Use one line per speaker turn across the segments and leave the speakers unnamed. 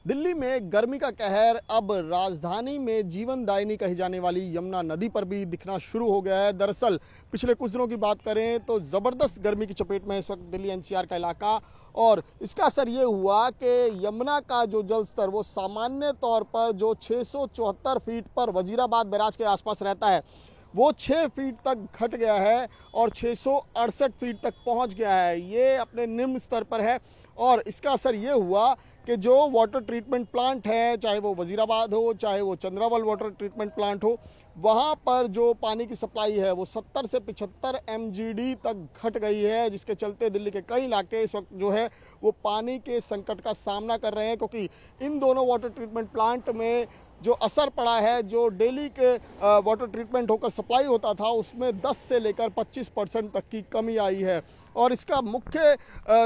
दिल्ली में गर्मी का कहर अब राजधानी में जीवनदायिनी कही जाने वाली यमुना नदी पर भी दिखना शुरू हो गया है। दरअसल पिछले कुछ दिनों की बात करें तो ज़बरदस्त गर्मी की चपेट में इस वक्त दिल्ली एनसीआर का इलाका, और इसका असर ये हुआ कि यमुना का जो जल स्तर वो सामान्य तौर पर जो 674 फीट पर वजीराबाद बैराज के आसपास रहता है वो 6 फीट तक घट गया है और 668 फीट तक पहुंच गया है। ये अपने निम्न स्तर पर है और इसका असर ये हुआ कि जो वाटर ट्रीटमेंट प्लांट है, चाहे वो वजीराबाद हो चाहे वो चंद्रावल वाटर ट्रीटमेंट प्लांट हो, वहाँ पर जो पानी की सप्लाई है वो 70 से 75 MGD तक घट गई है, जिसके चलते दिल्ली के कई इलाके इस वक्त जो है वो पानी के संकट का सामना कर रहे हैं। क्योंकि इन दोनों वाटर ट्रीटमेंट प्लांट में जो असर पड़ा है, जो डेली के वाटर ट्रीटमेंट होकर सप्लाई होता था उसमें 10 से लेकर 25% तक की कमी आई है। और इसका मुख्य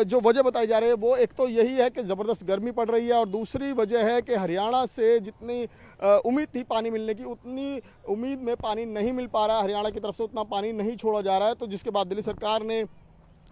जो वजह बताई जा रही है वो एक तो यही है कि ज़बरदस्त गर्मी पड़ रही है, और दूसरी वजह है कि हरियाणा से जितनी उम्मीद थी पानी मिलने की, उतनी उम्मीद में पानी नहीं मिल पा रहा है। हरियाणा की तरफ से उतना पानी नहीं छोड़ा जा रहा है, तो जिसके बाद दिल्ली सरकार ने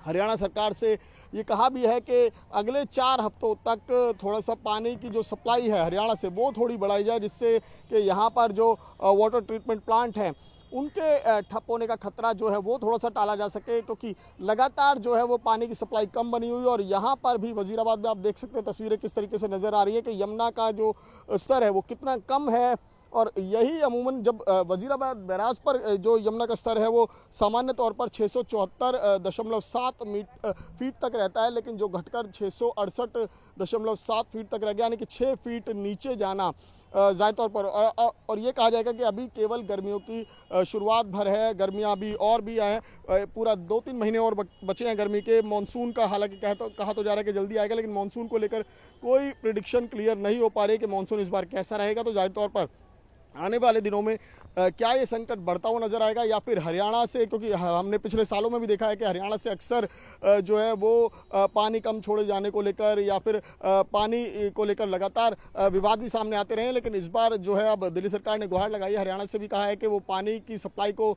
हरियाणा सरकार से ये कहा भी है कि अगले 4 हफ्तों तक थोड़ा सा पानी की जो सप्लाई है हरियाणा से वो थोड़ी बढ़ाई जाए, जिससे कि यहाँ पर जो वाटर ट्रीटमेंट प्लांट हैं उनके ठप होने का खतरा जो है वो थोड़ा सा टाला जा सके। क्योंकि लगातार जो है वो पानी की सप्लाई कम बनी हुई है, और यहाँ पर भी वजीराबाद में आप देख सकते हैं तस्वीरें किस तरीके से नज़र आ रही है कि यमुना का जो स्तर है वो कितना कम है। और यही अमूमन जब वजीराबाद बैराज पर जो यमुना का स्तर है वो सामान्य तौर पर 674.7 फीट तक रहता है, लेकिन जो घटकर 668.7 फीट तक रह गया, यानी कि 6 फीट नीचे जाना ज़ाहिर तौर पर। और ये कहा जाएगा कि अभी केवल गर्मियों की शुरुआत भर है, गर्मियाँ अभी और भी आए, पूरा 2-3 महीने और बचे हैं गर्मी के। मानसून का हालांकि कहा तो जा रहा है कि जल्दी आएगा, लेकिन मानसून को लेकर कोई प्रिडिक्शन क्लियर नहीं हो पा रही कि मानसून इस बार कैसा रहेगा। तो ज़ाहिर तौर पर आने वाले दिनों में क्या ये संकट बढ़ता हुआ नज़र आएगा, या फिर हरियाणा से, क्योंकि हमने पिछले सालों में भी देखा है कि हरियाणा से अक्सर जो है वो पानी कम छोड़े जाने को लेकर या फिर पानी को लेकर लगातार विवाद भी सामने आते रहे हैं। लेकिन इस बार जो है अब दिल्ली सरकार ने गुहार लगाई है, हरियाणा से भी कहा है कि वो पानी की सप्लाई को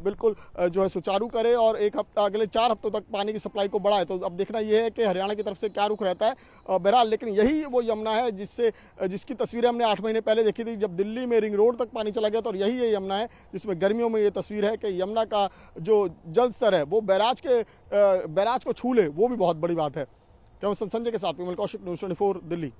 बिल्कुल जो है सुचारू करे और अगले 4 हफ्तों तक पानी की सप्लाई को बढ़ाए। तो अब देखना यह है कि हरियाणा की तरफ से क्या रुख रहता है। बहरहाल लेकिन यही वो यमुना है जिसकी तस्वीरें हमने 8 महीने पहले देखी थी, जब दिल्ली में रिंग रोड तक पानी चला गया था। और यही ये यमुना है जिसमें गर्मियों में ये तस्वीर है कि यमुना का जो जल स्तर है वो बैराज को छू ले, वो भी बहुत बड़ी बात है। क्या संजय के साथ विमल कौशिक, न्यूज़ 24 दिल्ली।